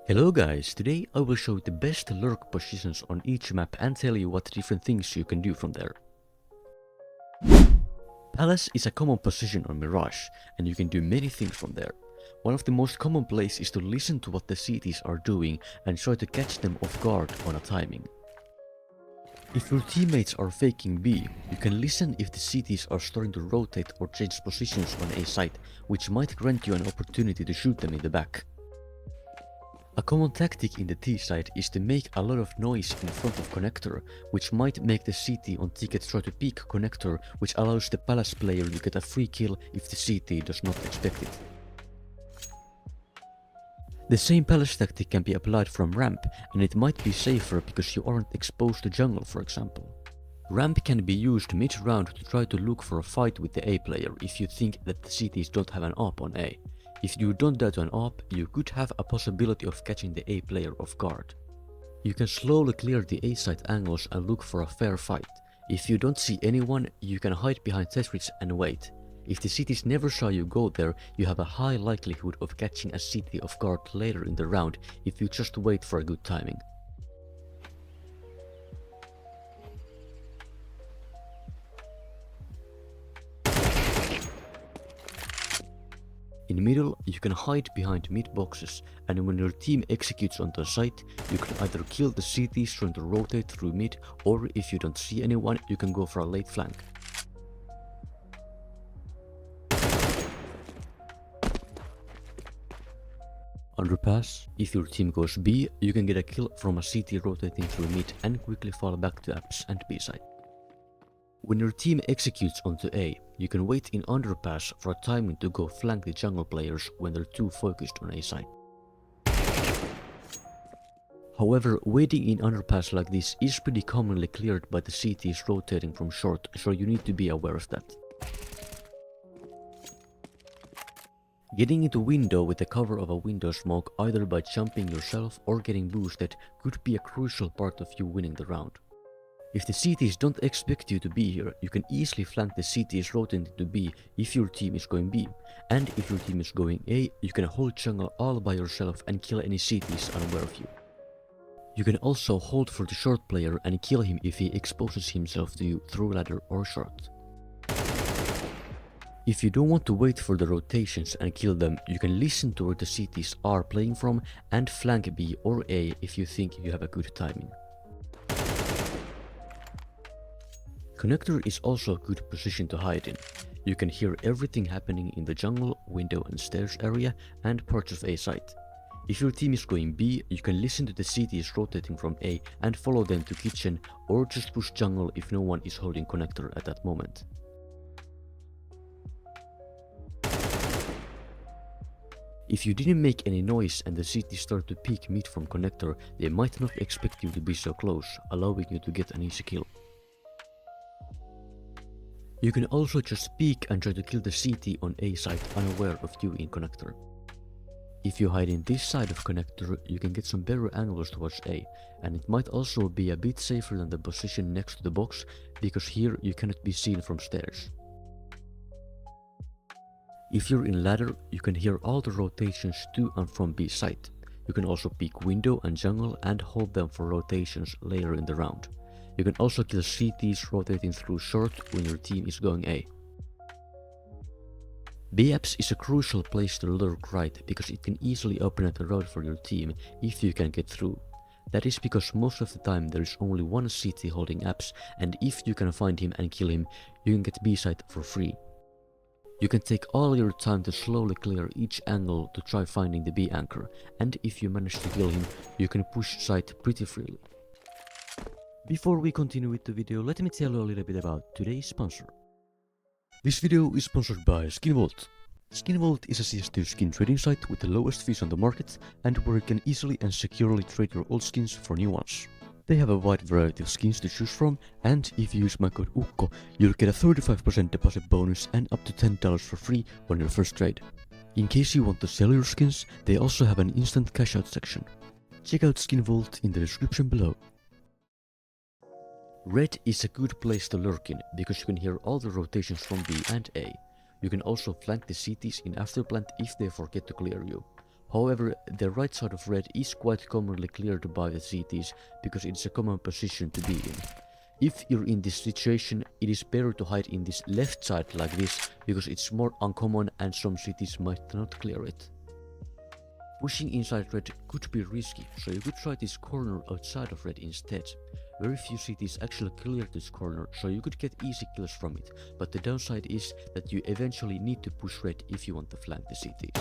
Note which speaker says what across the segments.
Speaker 1: Hello guys, today I will show you the best lurk positions on each map and tell you what different things you can do from there. Palace is a common position on Mirage, and you can do many things from there. One of the most common plays is to listen to what the cities are doing and try to catch them off guard on a timing. If your teammates are faking B, you can listen if the cities are starting to rotate or change positions on a site, which might grant you an opportunity to shoot them in the back. A common tactic in the T side is to make a lot of noise in front of connector, which might make the CT on ticket try to peek connector, which allows the Palace player to get a free kill if the CT does not expect it. The same Palace tactic can be applied from ramp, and it might be safer because you aren't exposed to jungle, for example. Ramp can be used mid-round to try to look for a fight with the A player if you think that the CTs don't have an AWP on A. If you don't die to an AWP, you could have a possibility of catching the A player off guard. You can slowly clear the A side angles and look for a fair fight. If you don't see anyone, you can hide behind Tetris and wait. If the cities never saw you go there, you have a high likelihood of catching a city off guard later in the round if you just wait for a good timing. In middle, you can hide behind mid boxes, and when your team executes onto a site, you can either kill the CTs trying to rotate through mid, or if you don't see anyone, you can go for a late flank. Underpass. If your team goes B, you can get a kill from a CT rotating through mid and quickly fall back to apps and B side. When your team executes onto A, you can wait in underpass for a timing to go flank the jungle players when they're too focused on A side. However, waiting in underpass like this is pretty commonly cleared by the CTs rotating from short, so you need to be aware of that. Getting into window with the cover of a window smoke either by jumping yourself or getting boosted could be a crucial part of you winning the round. If the CTs don't expect you to be here, you can easily flank the CTs rotating to B if your team is going B, and if your team is going A, you can hold jungle all by yourself and kill any CTs unaware of you. You can also hold for the short player and kill him if he exposes himself to you through ladder or short. If you don't want to wait for the rotations and kill them, you can listen to where the CTs are playing from and flank B or A if you think you have a good timing. Connector is also a good position to hide in. You can hear everything happening in the jungle, window and stairs area and parts of A site. If your team is going B, you can listen to the CTs rotating from A and follow them to kitchen, or just push jungle if no one is holding connector at that moment. If you didn't make any noise and the CTs start to peek mid from connector, they might not expect you to be so close, allowing you to get an easy kill. You can also just peek and try to kill the CT on A side unaware of you in connector. If you hide in this side of connector, you can get some better angles towards A, and it might also be a bit safer than the position next to the box, because here you cannot be seen from stairs. If you're in ladder, you can hear all the rotations to and from B side. You can also peek window and jungle and hold them for rotations later in the round. You can also kill CTs rotating through short when your team is going A. B-apps is a crucial place to lurk right because it can easily open up the road for your team if you can get through. That is because most of the time there is only one CT holding apps, and if you can find him and kill him, you can get B side for free. You can take all your time to slowly clear each angle to try finding the B anchor, and if you manage to kill him, you can push site pretty freely. Before we continue with the video, let me tell you a little bit about today's sponsor. This video is sponsored by SkinVault. SkinVault is a CS2 skin trading site with the lowest fees on the market and where you can easily and securely trade your old skins for new ones. They have a wide variety of skins to choose from, and if you use my code UKKO, you'll get a 35% deposit bonus and up to $10 for free on your first trade. In case you want to sell your skins, they also have an instant cash out section. Check out SkinVault in the description below. Red is a good place to lurk in because you can hear all the rotations from B and A. You can also flank the CTs in afterplant if they forget to clear you. However, the right side of red is quite commonly cleared by the CTs because it's a common position to be in. If you're in this situation, it is better to hide in this left side like this because it's more uncommon and some cities might not clear it. Pushing inside red could be risky, so you could try this corner outside of red instead. Very few cities actually clear this corner, so you could get easy kills from it, but the downside is that you eventually need to push red if you want to flank the cities.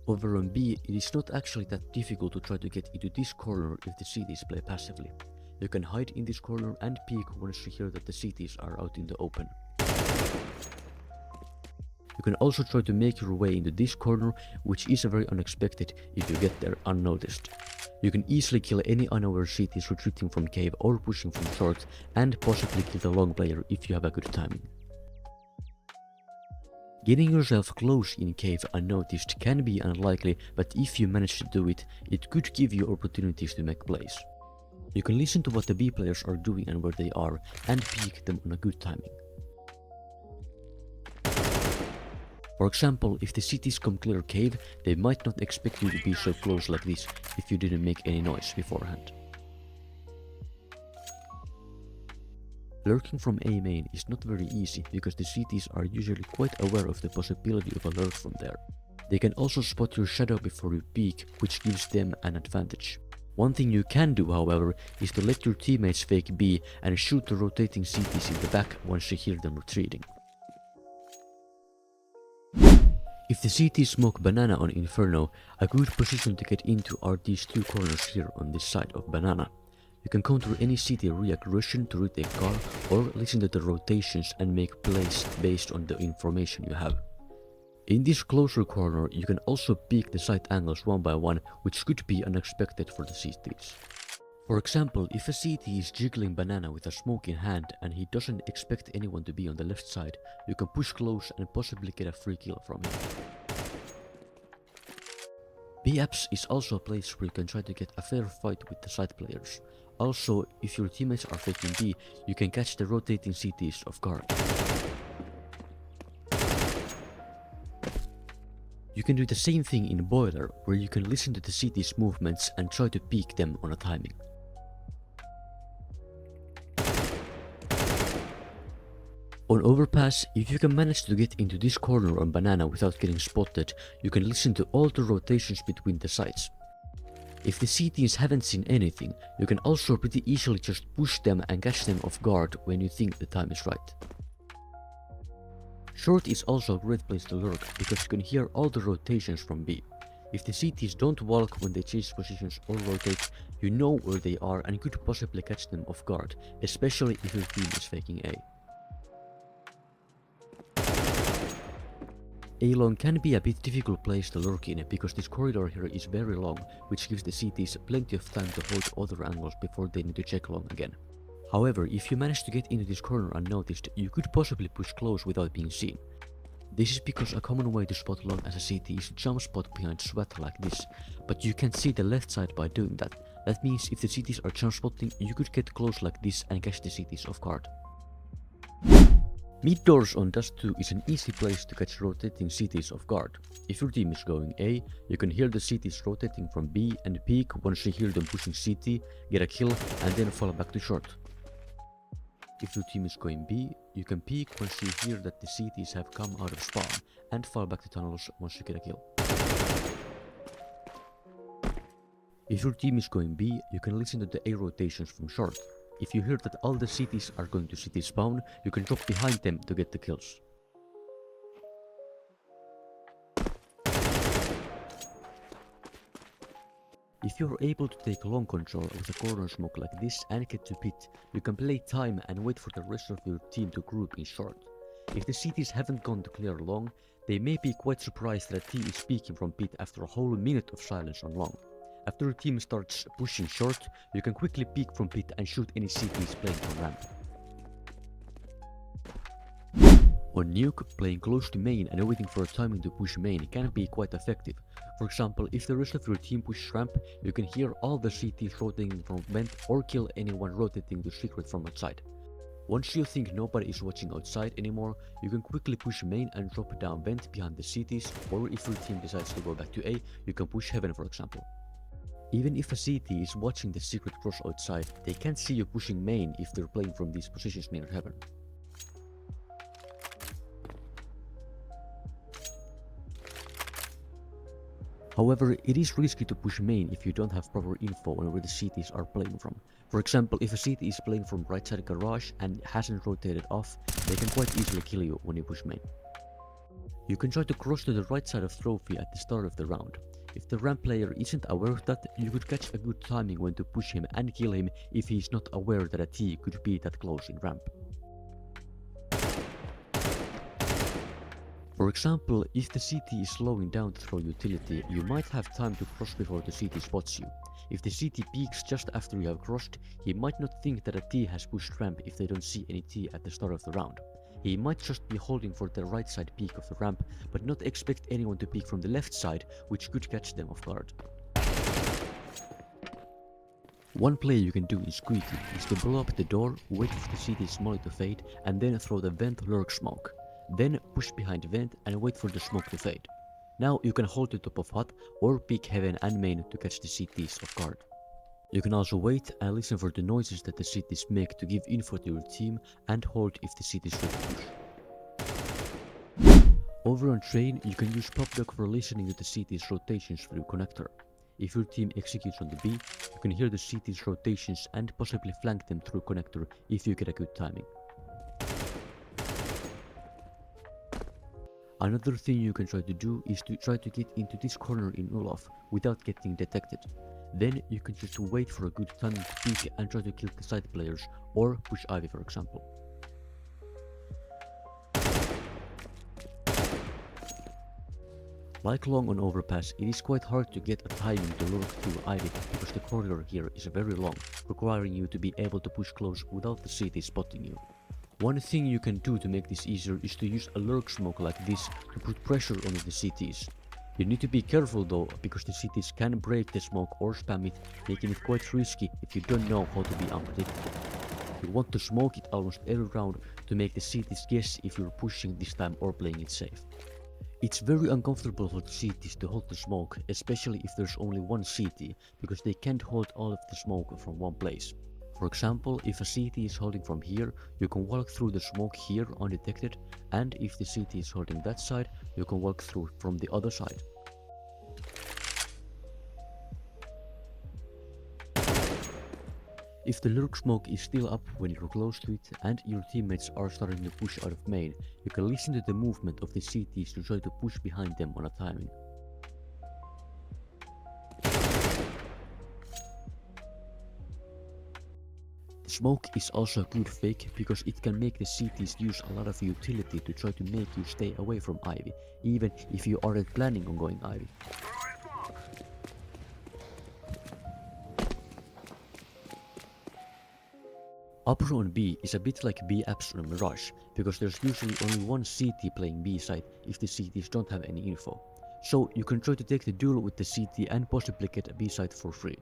Speaker 1: Over on B, it is not actually that difficult to try to get into this corner if the cities play passively. You can hide in this corner and peek once you hear that the cities are out in the open. You can also try to make your way into this corner, which is very unexpected if you get there unnoticed. You can easily kill any unaware cities retreating from cave or pushing from short, and possibly kill the long player if you have a good timing. Getting yourself close in cave unnoticed can be unlikely, but if you manage to do it, it could give you opportunities to make plays. You can listen to what the B players are doing and where they are, and peek them on a good timing. For example, if the cities come clear cave, they might not expect you to be so close like this if you didn't make any noise beforehand. Lurking from A main is not very easy because the cities are usually quite aware of the possibility of a lurk from there. They can also spot your shadow before you peek, which gives them an advantage. One thing you can do, however, is to let your teammates fake B and shoot the rotating cities in the back once you hear them retreating. If the CT smoke banana on Inferno, a good position to get into are these two corners here on this side of banana. You can counter any CT re-aggression to retake car, or listen to the rotations and make plays based on the information you have. In this closer corner, you can also peek the side angles one by one, which could be unexpected for the CTs. For example, if a CT is jiggling banana with a smoke in hand and he doesn't expect anyone to be on the left side, you can push close and possibly get a free kill from him. B-apps is also a place where you can try to get a fair fight with the side players. Also, if your teammates are faking B, you can catch the rotating CTs off guard. You can do the same thing in Boiler, where you can listen to the CT's movements and try to peek them on a timing. On Overpass, if you can manage to get into this corner on banana without getting spotted, you can listen to all the rotations between the sides. If the CTs haven't seen anything, you can also pretty easily just push them and catch them off guard when you think the time is right. Short is also a great place to lurk because you can hear all the rotations from B. If the CTs don't walk when they change positions or rotate, you know where they are and could possibly catch them off guard, especially if your team is faking A. A-long can be a bit difficult place to lurk in because this corridor here is very long, which gives the CTs plenty of time to hold other angles before they need to check long again. However, if you manage to get into this corner unnoticed, you could possibly push close without being seen. This is because a common way to spot long as a CT is to jump spot behind SWAT like this, but you can't see the left side by doing that. That means if the CTs are jump spotting, you could get close like this and catch the CTs off guard. Mid doors on Dust 2 is an easy place to catch rotating CTs off guard. If your team is going A, you can hear the CTs rotating from B and peek once you hear them pushing CT, get a kill and then fall back to short. If your team is going B, you can peek once you hear that the CTs have come out of spawn and fall back to tunnels once you get a kill. If your team is going B, you can listen to the A rotations from short. If you hear that all the CTs are going to CT spawn, you can drop behind them to get the kills. If you're able to take long control with a corner smoke like this and get to pit, you can play time and wait for the rest of your team to group in short. If the CTs haven't gone to clear long, they may be quite surprised that a team is peeking from pit after a whole minute of silence on long. After your team starts pushing short, you can quickly peek from pit and shoot any CTs playing on ramp. On Nuke, playing close to main and waiting for a timing to push main can be quite effective. For example, if the rest of your team pushes ramp, you can hear all the CTs rotating from vent or kill anyone rotating to secret from outside. Once you think nobody is watching outside anymore, you can quickly push main and drop down vent behind the CTs, or if your team decides to go back to A, you can push heaven for example. Even if a CT is watching the secret cross outside, they can't see you pushing main if they're playing from these positions near heaven. However, it is risky to push main if you don't have proper info on where the CTs are playing from. For example, if a CT is playing from right side garage and hasn't rotated off, they can quite easily kill you when you push main. You can try to cross to the right side of trophy at the start of the round. If the ramp player isn't aware of that, you could catch a good timing when to push him and kill him if he is not aware that a T could be that close in ramp. For example, if the CT is slowing down to throw utility, you might have time to cross before the CT spots you. If the CT peeks just after you have crossed, he might not think that a T has pushed ramp if they don't see any T at the start of the round. He might just be holding for the right side peak of the ramp, but not expect anyone to peek from the left side, which could catch them off guard. One play you can do is squeaky, is to blow up the door, wait for the CT's molly to fade, and then throw the vent lurk smoke. Then push behind vent and wait for the smoke to fade. Now you can hold the top of hut or peek heaven and main to catch the CTs off guard. You can also wait and listen for the noises that the CTs make to give info to your team and hold if the CTs ready to push. Over on train, you can use PopDoc for listening to the CT's rotations through connector. If your team executes on the B, you can hear the CT's rotations and possibly flank them through connector if you get a good timing. Another thing you can try to do is to try to get into this corner in Olaf without getting detected. Then you can just wait for a good time to peek and try to kill the side players or push Ivy for example. Like long on Overpass, it is quite hard to get a timing to lurk through Ivy because the corridor here is very long, requiring you to be able to push close without the CT spotting you. One thing you can do to make this easier is to use a lurk smoke like this to put pressure on the CTs. You need to be careful though, because the CTs can break the smoke or spam it, making it quite risky if you don't know how to be unpredictable. You want to smoke it almost every round to make the CTs guess if you're pushing this time or playing it safe. It's very uncomfortable for the CTs to hold the smoke, especially if there's only one CT, because they can't hold all of the smoke from one place. For example, if a CT is holding from here, you can walk through the smoke here undetected, and if the CT is holding that side, you can walk through from the other side. If the lurk smoke is still up when you're close to it and your teammates are starting to push out of main, you can listen to the movement of the CTs to try to push behind them on a timing. Smoke is also a good fake because it can make the CTs use a lot of utility to try to make you stay away from Ivy, even if you aren't planning on going Ivy. Upper on B is a bit like B apps on Mirage, because there's usually only one CT playing B side if the CTs don't have any info. So you can try to take the duel with the CT and possibly get a B side for free.